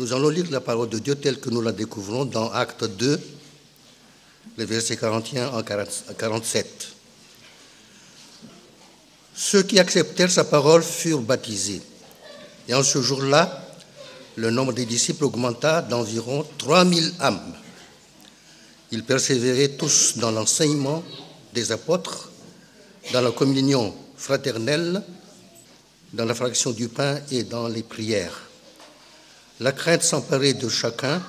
Nous allons lire la parole de Dieu telle que nous la découvrons dans Actes 2, les versets 41 à 47. Ceux qui acceptèrent sa parole furent baptisés. Et en ce jour-là, le nombre des disciples augmenta d'environ 3000 âmes. Ils persévéraient tous dans l'enseignement des apôtres, dans la communion fraternelle, dans la fraction du pain et dans les prières. La crainte s'emparait de chacun.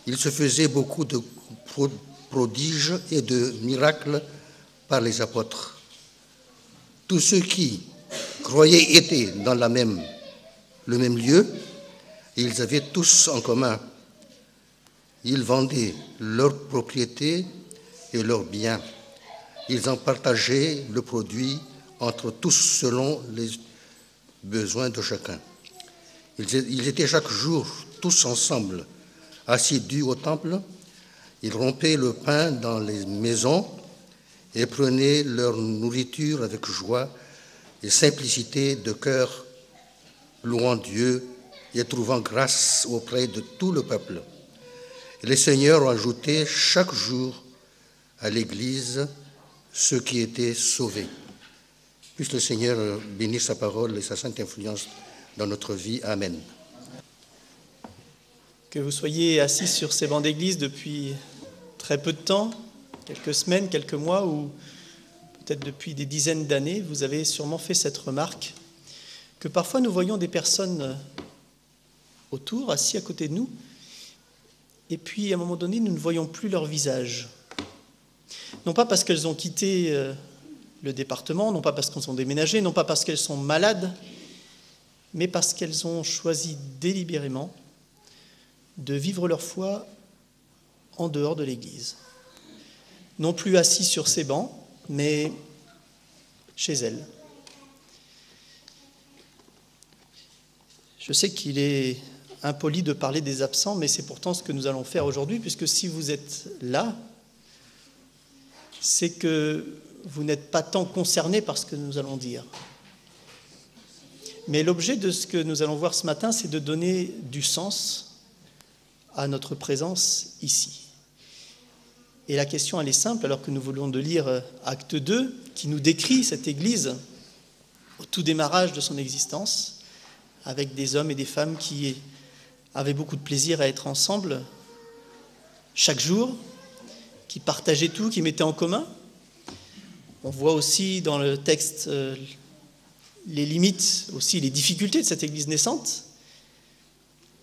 Il se faisait beaucoup de prodiges et de miracles par les apôtres. Tous ceux qui croyaient étaient dans le même lieu, et ils avaient tous en commun. Ils vendaient leurs propriétés et leurs biens. Ils en partageaient le produit entre tous selon les besoins de chacun. Ils étaient chaque jour tous ensemble, assidus au temple. Ils rompaient le pain dans les maisons et prenaient leur nourriture avec joie et simplicité de cœur, louant Dieu et trouvant grâce auprès de tout le peuple. Et les seigneurs ajouté chaque jour à l'Église ceux qui étaient sauvés. Puisse le Seigneur bénir sa parole et sa sainte influence dans notre vie. Amen. Que vous soyez assis sur ces bancs d'église depuis très peu de temps, quelques semaines, quelques mois, ou peut-être depuis des dizaines d'années, vous avez sûrement fait cette remarque, que parfois nous voyons des personnes autour, assis à côté de nous, et puis à un moment donné, nous ne voyons plus leur visage. Non pas parce qu'elles ont quitté le département, non pas parce qu'elles ont déménagé, non pas parce qu'elles sont malades, mais parce qu'elles ont choisi délibérément de vivre leur foi en dehors de l'Église. Non plus assis sur ces bancs, mais chez elles. Je sais qu'il est impoli de parler des absents, mais c'est pourtant ce que nous allons faire aujourd'hui, puisque si vous êtes là, c'est que vous n'êtes pas tant concernés par ce que nous allons dire. Mais l'objet de ce que nous allons voir ce matin, c'est de donner du sens à notre présence ici. Et la question, elle est simple, alors que nous voulons de lire Acte 2, qui nous décrit cette Église au tout démarrage de son existence, avec des hommes et des femmes qui avaient beaucoup de plaisir à être ensemble chaque jour, qui partageaient tout, qui mettaient en commun. On voit aussi dans le texte les limites, aussi les difficultés de cette Église naissante.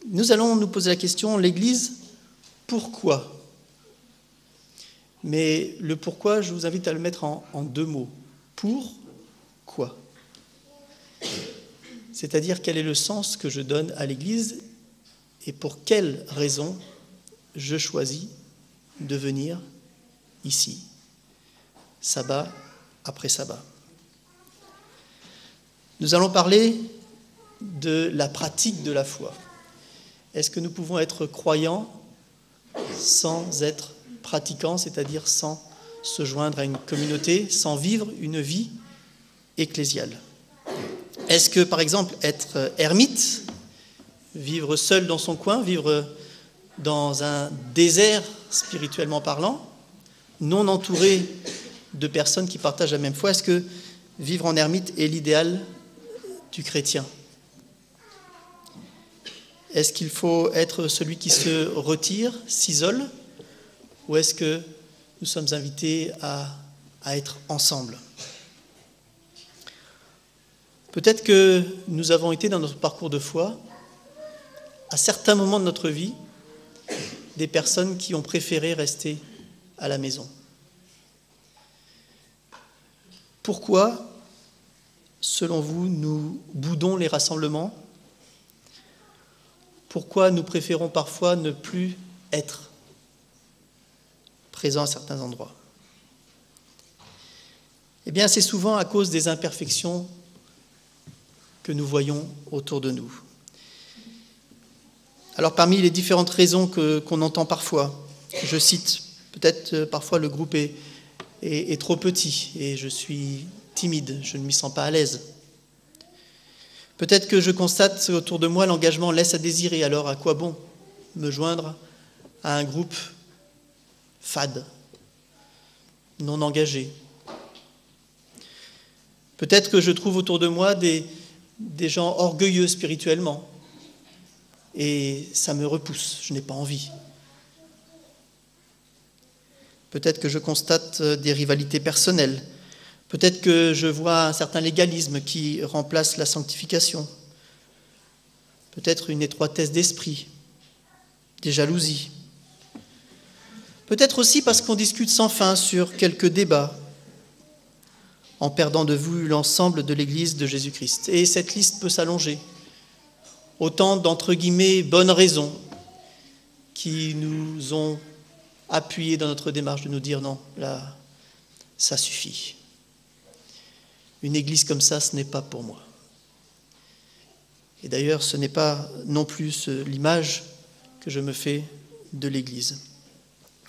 Nous allons nous poser la question, l'Église, pourquoi ? Mais le pourquoi, je vous invite à le mettre en deux mots. Pourquoi ? C'est-à-dire quel est le sens que je donne à l'Église et pour quelle raison je choisis de venir ici, sabbat après sabbat. Nous allons parler de la pratique de la foi. Est-ce que nous pouvons être croyants sans être pratiquants, c'est-à-dire sans se joindre à une communauté, sans vivre une vie ecclésiale ? Est-ce que, par exemple, être ermite, vivre seul dans son coin, vivre dans un désert spirituellement parlant, non entouré de personnes qui partagent la même foi, est-ce que vivre en ermite est l'idéal du chrétien ? Est-ce qu'il faut être celui qui se retire, s'isole, ou est-ce que nous sommes invités à être ensemble ? Peut-être que nous avons été dans notre parcours de foi, à certains moments de notre vie, des personnes qui ont préféré rester à la maison. Pourquoi, selon vous, nous boudons les rassemblements ? Pourquoi nous préférons parfois ne plus être présents à certains endroits ? Eh bien, c'est souvent à cause des imperfections que nous voyons autour de nous. Alors, parmi les différentes raisons qu'on entend parfois, je cite peut-être parfois le groupe est trop petit et je suis timide, je ne m'y sens pas à l'aise. Peut-être que je constate autour de moi l'engagement laisse à désirer, alors à quoi bon me joindre à un groupe fade, non engagé? Peut-être que je trouve autour de moi des gens orgueilleux spirituellement et ça me repousse, je n'ai pas envie. Peut-être que je constate des rivalités personnelles. Peut-être que je vois un certain légalisme qui remplace la sanctification. Peut-être une étroitesse d'esprit, des jalousies. Peut-être aussi parce qu'on discute sans fin sur quelques débats, en perdant de vue l'ensemble de l'Église de Jésus-Christ. Et cette liste peut s'allonger. Autant d'entre guillemets bonnes raisons qui nous ont appuyés dans notre démarche de nous dire non, là, ça suffit. Une église comme ça, ce n'est pas pour moi. Et d'ailleurs, ce n'est pas non plus l'image que je me fais de l'église.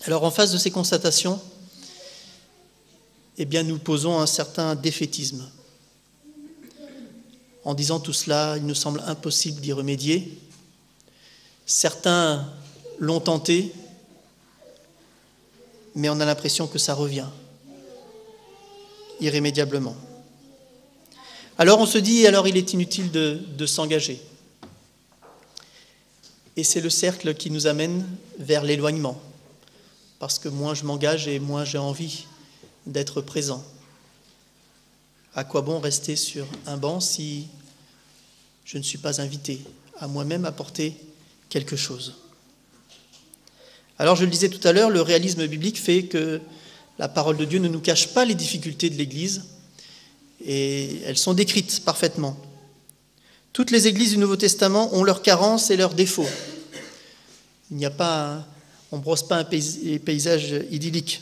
Alors, en face de ces constatations, eh bien, nous posons un certain défaitisme. En disant tout cela, il nous semble impossible d'y remédier. Certains l'ont tenté, mais on a l'impression que ça revient irrémédiablement. Alors on se dit, alors il est inutile de s'engager. Et c'est le cercle qui nous amène vers l'éloignement. Parce que moins je m'engage et moins j'ai envie d'être présent. À quoi bon rester sur un banc si je ne suis pas invité à moi-même apporter quelque chose? Alors je le disais tout à l'heure, le réalisme biblique fait que la parole de Dieu ne nous cache pas les difficultés de l'Église et elles sont décrites parfaitement. Toutes les églises du Nouveau Testament ont leurs carences et leurs défauts. Il n'y a pas, on ne brosse pas un paysage idyllique.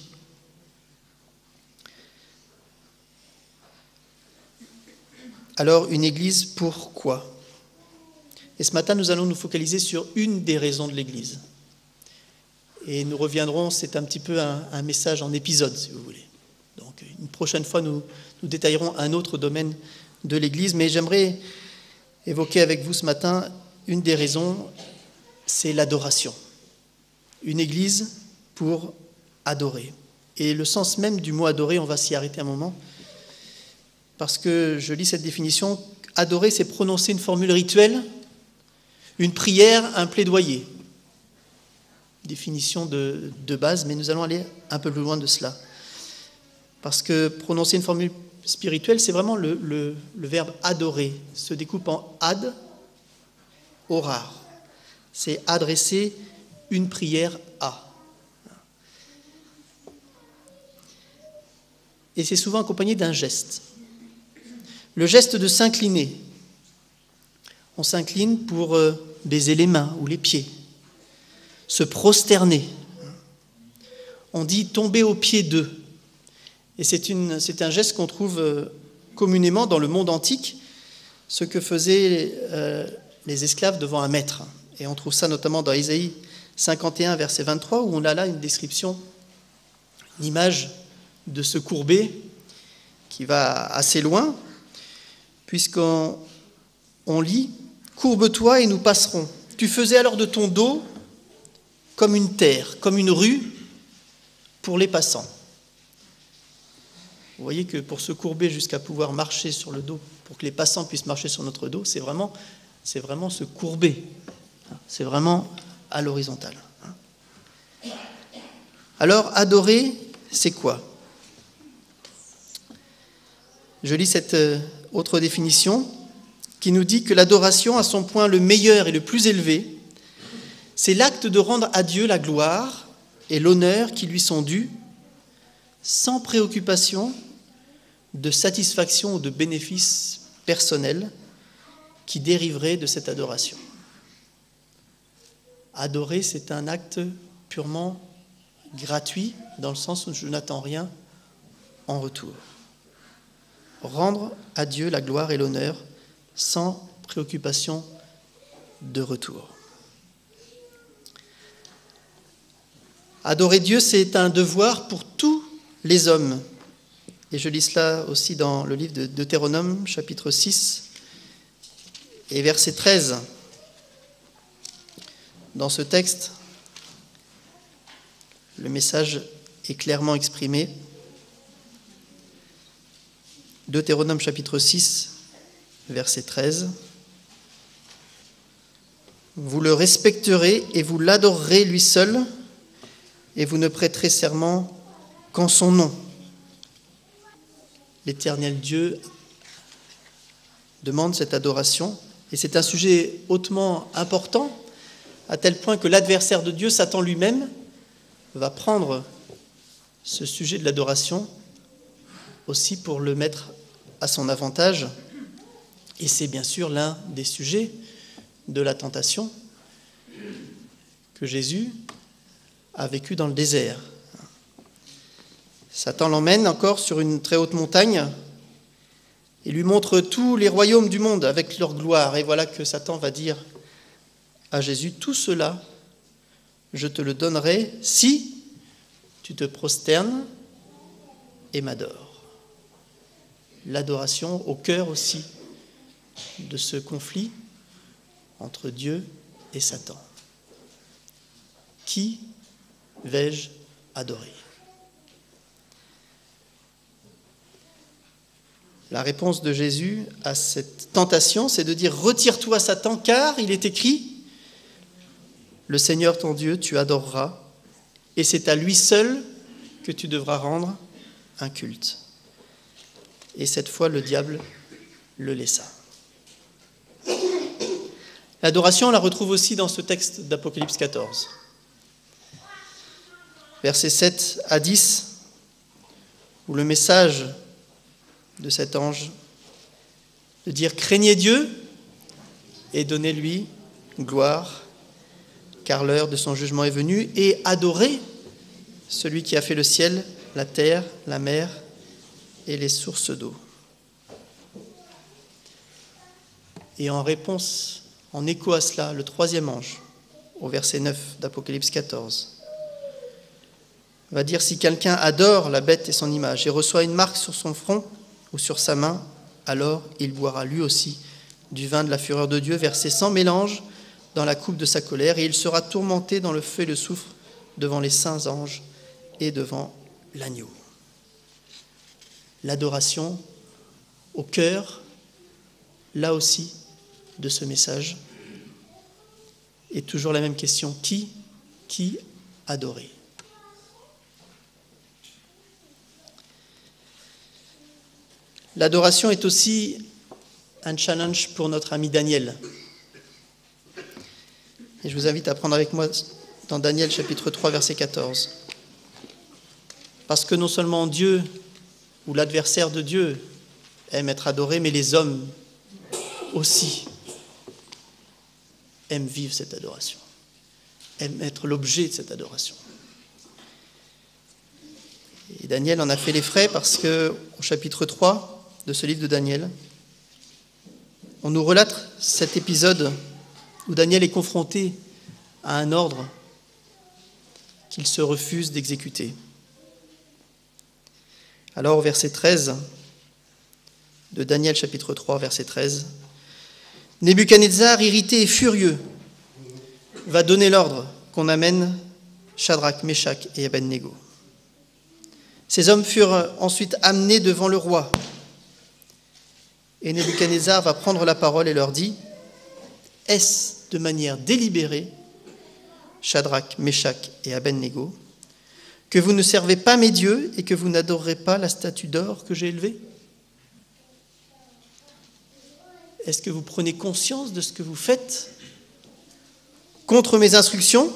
Alors, une église, pourquoi? Et ce matin, nous allons nous focaliser sur une des raisons de l'église. Et nous reviendrons, c'est un petit peu un message en épisode, si vous voulez. Donc, une prochaine fois, nous détaillerons un autre domaine de l'église, mais j'aimerais évoquer avec vous ce matin une des raisons, c'est l'adoration. Une église pour adorer. Et le sens même du mot adorer, on va s'y arrêter un moment, parce que je lis cette définition, adorer, c'est prononcer une formule rituelle, une prière, un plaidoyer. Définition de base, mais nous allons aller un peu plus loin de cela. Parce que prononcer une formule spirituelle, c'est vraiment le verbe adorer, se découpe en ad, orar. C'est adresser une prière à. Et c'est souvent accompagné d'un geste. Le geste de s'incliner. On s'incline pour baiser les mains ou les pieds. Se prosterner. On dit tomber aux pieds d'eux. Et c'est un geste qu'on trouve communément dans le monde antique, ce que faisaient les esclaves devant un maître. Et on trouve ça notamment dans Ésaïe 51, verset 23, où on a là une description, une image de se courber qui va assez loin, puisqu'on lit « Courbe-toi et nous passerons. Tu faisais alors de ton dos comme une terre, comme une rue pour les passants. » Vous voyez que pour se courber jusqu'à pouvoir marcher sur le dos, pour que les passants puissent marcher sur notre dos, c'est vraiment se courber. C'est vraiment à l'horizontale. Alors, adorer, c'est quoi? Je lis cette autre définition qui nous dit que l'adoration, à son point le meilleur et le plus élevé, c'est l'acte de rendre à Dieu la gloire et l'honneur qui lui sont dus, sans préoccupation de satisfaction ou de bénéfice personnel qui dériverait de cette adoration. Adorer, c'est un acte purement gratuit, dans le sens où je n'attends rien en retour. Rendre à Dieu la gloire et l'honneur sans préoccupation de retour. Adorer Dieu, c'est un devoir pour tous les hommes. Et je lis cela aussi dans le livre de Deutéronome, chapitre 6, Et verset 13, dans ce texte, le message est clairement exprimé. Deutéronome chapitre 6, verset 13. Vous le respecterez et vous l'adorerez lui seul, et vous ne prêterez serment qu'en son nom. L'Éternel Dieu demande cette adoration, et c'est un sujet hautement important, à tel point que l'adversaire de Dieu, Satan lui-même, va prendre ce sujet de l'adoration aussi pour le mettre à son avantage. Et c'est bien sûr l'un des sujets de la tentation que Jésus a vécu dans le désert. Satan l'emmène encore sur une très haute montagne et lui montre tous les royaumes du monde avec leur gloire. Et voilà que Satan va dire à Jésus, tout cela, je te le donnerai si tu te prosternes et m'adores. L'adoration au cœur aussi de ce conflit entre Dieu et Satan. Qui vais-je adorer ? La réponse de Jésus à cette tentation, c'est de dire « Retire-toi, Satan, car il est écrit, le Seigneur ton Dieu, tu adoreras, et c'est à lui seul que tu devras rendre un culte. » Et cette fois, le diable le laissa. L'adoration, on la retrouve aussi dans ce texte d'Apocalypse 14. Versets 7 à 10, où le message de cet ange de dire « Craignez Dieu et donnez-lui gloire, car l'heure de son jugement est venue, et adorez celui qui a fait le ciel, la terre, la mer et les sources d'eau. » Et en réponse, en écho à cela, le troisième ange, au verset 9 d'Apocalypse 14, va dire « Si quelqu'un adore la bête et son image et reçoit une marque sur son front ou sur sa main, alors il boira lui aussi du vin de la fureur de Dieu, versé sans mélange dans la coupe de sa colère, et il sera tourmenté dans le feu et le soufre devant les saints anges et devant l'agneau. » L'adoration au cœur, là aussi, de ce message. Et toujours la même question, qui adorer ? L'adoration est aussi un challenge pour notre ami Daniel. Et je vous invite à prendre avec moi dans Daniel chapitre 3, verset 14. Parce que non seulement Dieu ou l'adversaire de Dieu aime être adoré, mais les hommes aussi aiment vivre cette adoration, aiment être l'objet de cette adoration. Et Daniel en a fait les frais parce que au chapitre 3 de ce livre de Daniel, on nous relate cet épisode où Daniel est confronté à un ordre qu'il se refuse d'exécuter. Alors, au verset 13 de Daniel chapitre 3, verset 13, Nebuchadnezzar, irrité et furieux, va donner l'ordre qu'on amène Shadrach, Meshach et Abednego. Ces hommes furent ensuite amenés devant le roi. Et Nebuchadnezzar va prendre la parole et leur dit « Est-ce de manière délibérée, Shadrach, Meshach et Abednego, que vous ne servez pas mes dieux et que vous n'adorerez pas la statue d'or que j'ai élevée ? Est-ce que vous prenez conscience de ce que vous faites contre mes instructions ? »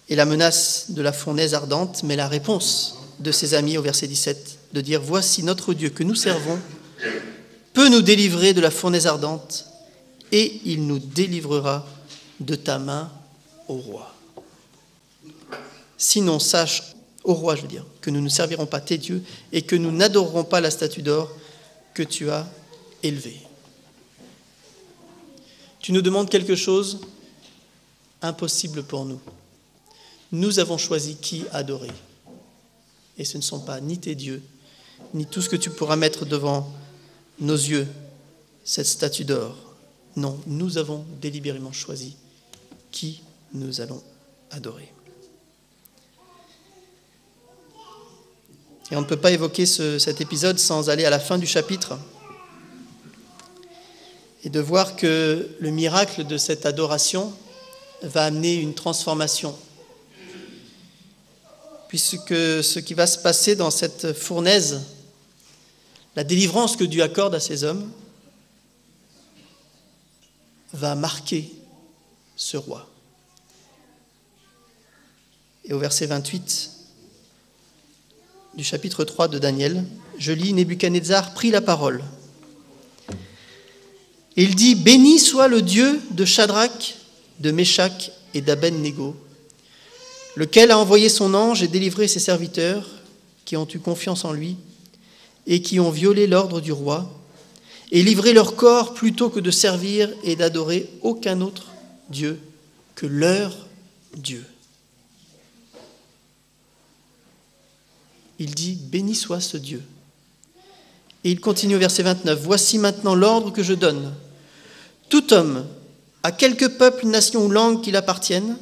Et la menace de la fournaise ardente, mais la réponse de ses amis au verset 17, de dire « Voici notre Dieu que nous servons, peut nous délivrer de la fournaise ardente, et il nous délivrera de ta main, ô roi. Sinon, sache, ô roi, que nous ne servirons pas tes dieux, et que nous n'adorerons pas la statue d'or que tu as élevée. » Tu nous demandes quelque chose impossible pour nous. Nous avons choisi qui adorer. Et ce ne sont pas ni tes dieux, ni tout ce que tu pourras mettre devant nos yeux, cette statue d'or. Non, nous avons délibérément choisi qui nous allons adorer. Et on ne peut pas évoquer cet épisode sans aller à la fin du chapitre et de voir que le miracle de cette adoration va amener une transformation. Puisque ce qui va se passer dans cette fournaise, la délivrance que Dieu accorde à ces hommes, va marquer ce roi. Et au verset 28 du chapitre 3 de Daniel, je lis, Nebuchadnezzar prit la parole. Et il dit, béni soit le Dieu de Shadrach, de Meshach et d'Abed-Négo, lequel a envoyé son ange et délivré ses serviteurs qui ont eu confiance en lui et qui ont violé l'ordre du roi et livré leur corps plutôt que de servir et d'adorer aucun autre Dieu que leur Dieu. Il dit, béni soit ce Dieu. Et il continue au verset 29, voici maintenant l'ordre que je donne. Tout homme, à quelque peuple, nation ou langue qu'il appartienne,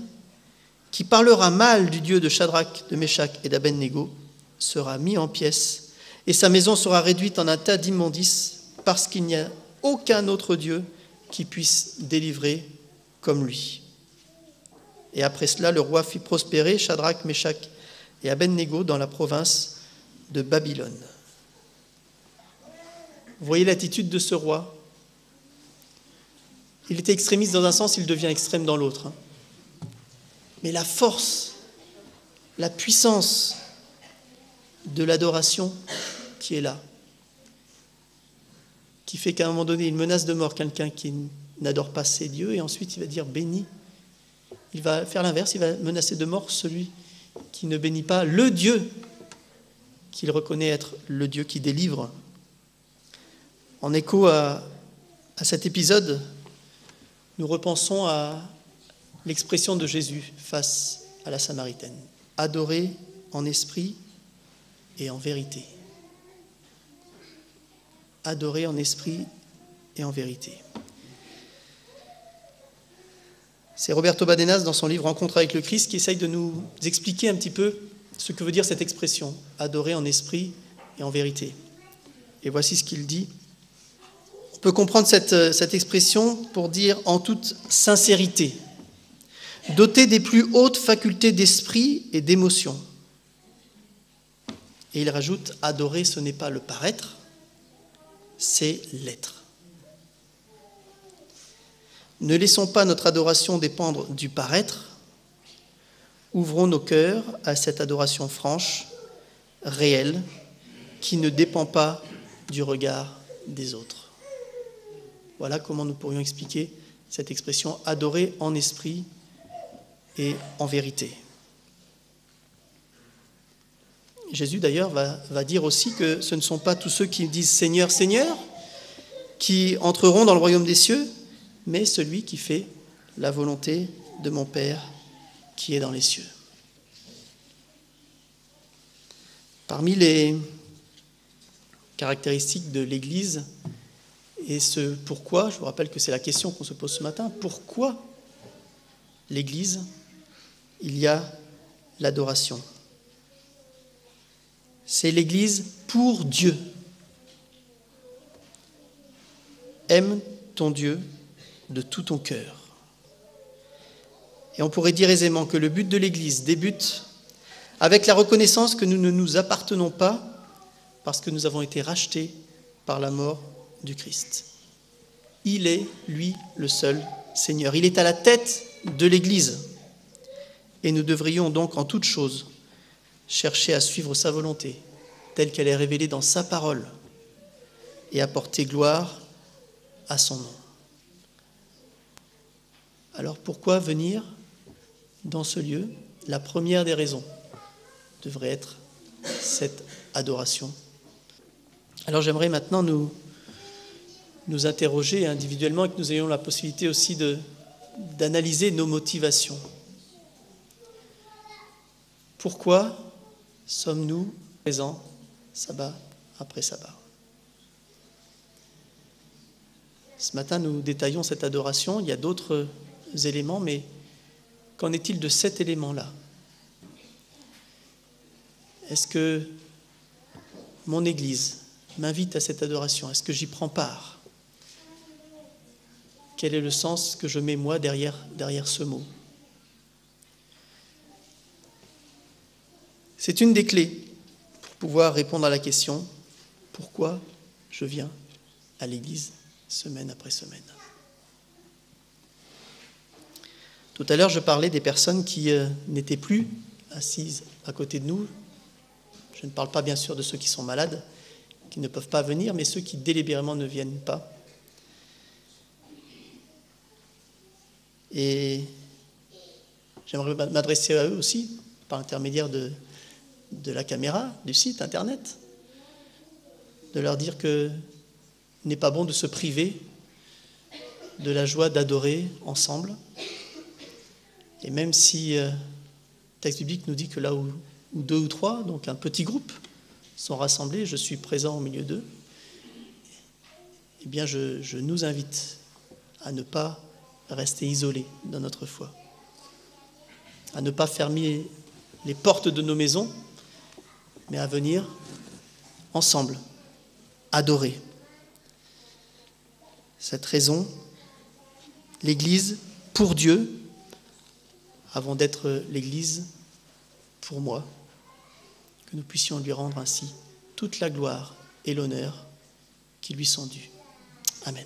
qui parlera mal du Dieu de Shadrach, de Meshach et d'Abed-Négo, sera mis en pièces, et sa maison sera réduite en un tas d'immondices, parce qu'il n'y a aucun autre Dieu qui puisse délivrer comme lui. Et après cela, le roi fit prospérer Shadrach, Meshach et Abed-Négo dans la province de Babylone. Vous voyez l'attitude de ce roi. Il était extrémiste dans un sens, il devient extrême dans l'autre. Mais la force, la puissance de l'adoration qui est là, qui fait qu'à un moment donné, il menace de mort quelqu'un qui n'adore pas ses dieux, et ensuite il va dire béni. Il va faire l'inverse, il va menacer de mort celui qui ne bénit pas le Dieu qu'il reconnaît être le Dieu qui délivre. En écho à cet épisode, nous repensons à l'expression de Jésus face à la Samaritaine. Adorer en esprit et en vérité. Adorer en esprit et en vérité. C'est Roberto Badenas, dans son livre Rencontre avec le Christ, qui essaye de nous expliquer un petit peu ce que veut dire cette expression, adorer en esprit et en vérité. Et voici ce qu'il dit. On peut comprendre cette expression pour dire en toute sincérité, doté des plus hautes facultés d'esprit et d'émotion. Et il rajoute, adorer, ce n'est pas le paraître, c'est l'être. Ne laissons pas notre adoration dépendre du paraître, ouvrons nos cœurs à cette adoration franche, réelle, qui ne dépend pas du regard des autres. Voilà comment nous pourrions expliquer cette expression « adorer en esprit et en vérité ». Jésus d'ailleurs va dire aussi que ce ne sont pas tous ceux qui disent « Seigneur, Seigneur » qui entreront dans le royaume des cieux, mais celui qui fait la volonté de mon Père qui est dans les cieux. Parmi les caractéristiques de l'Église, et ce pourquoi, je vous rappelle que c'est la question qu'on se pose ce matin, pourquoi l'Église, il y a l'adoration. C'est l'Église pour Dieu. Aime ton Dieu de tout ton cœur. Et on pourrait dire aisément que le but de l'Église débute avec la reconnaissance que nous ne nous appartenons pas parce que nous avons été rachetés par la mort du Christ. Il est, lui, le seul Seigneur. Il est à la tête de l'Église. Et nous devrions donc en toute chose chercher à suivre sa volonté, telle qu'elle est révélée dans sa parole, et apporter gloire à son nom. Alors pourquoi venir dans ce lieu? La première des raisons devrait être cette adoration. Alors j'aimerais maintenant nous interroger individuellement et que nous ayons la possibilité aussi d'analyser nos motivations. Pourquoi sommes-nous présents sabbat après sabbat. Ce matin, nous détaillons cette adoration. Il y a d'autres éléments, mais qu'en est-il de cet élément-là? Est-ce que mon Église m'invite à cette adoration? Est-ce que j'y prends part? Quel est le sens que je mets, moi, derrière ce mot? C'est une des clés pour pouvoir répondre à la question « Pourquoi je viens à l'Église semaine après semaine ?» Tout à l'heure, je parlais des personnes qui n'étaient plus assises à côté de nous. Je ne parle pas bien sûr de ceux qui sont malades, qui ne peuvent pas venir, mais ceux qui délibérément ne viennent pas. Et j'aimerais m'adresser à eux aussi, par l'intermédiaire de la caméra, du site internet, de leur dire que il n'est pas bon de se priver de la joie d'adorer ensemble. Et même si le texte biblique nous dit que là où deux ou trois, donc un petit groupe, sont rassemblés, je suis présent au milieu d'eux, eh bien je nous invite à ne pas rester isolés dans notre foi, à ne pas fermer les portes de nos maisons, mais à venir ensemble adorer. Cette raison, l'Église pour Dieu, avant d'être l'Église pour moi, que nous puissions lui rendre ainsi toute la gloire et l'honneur qui lui sont dus. Amen.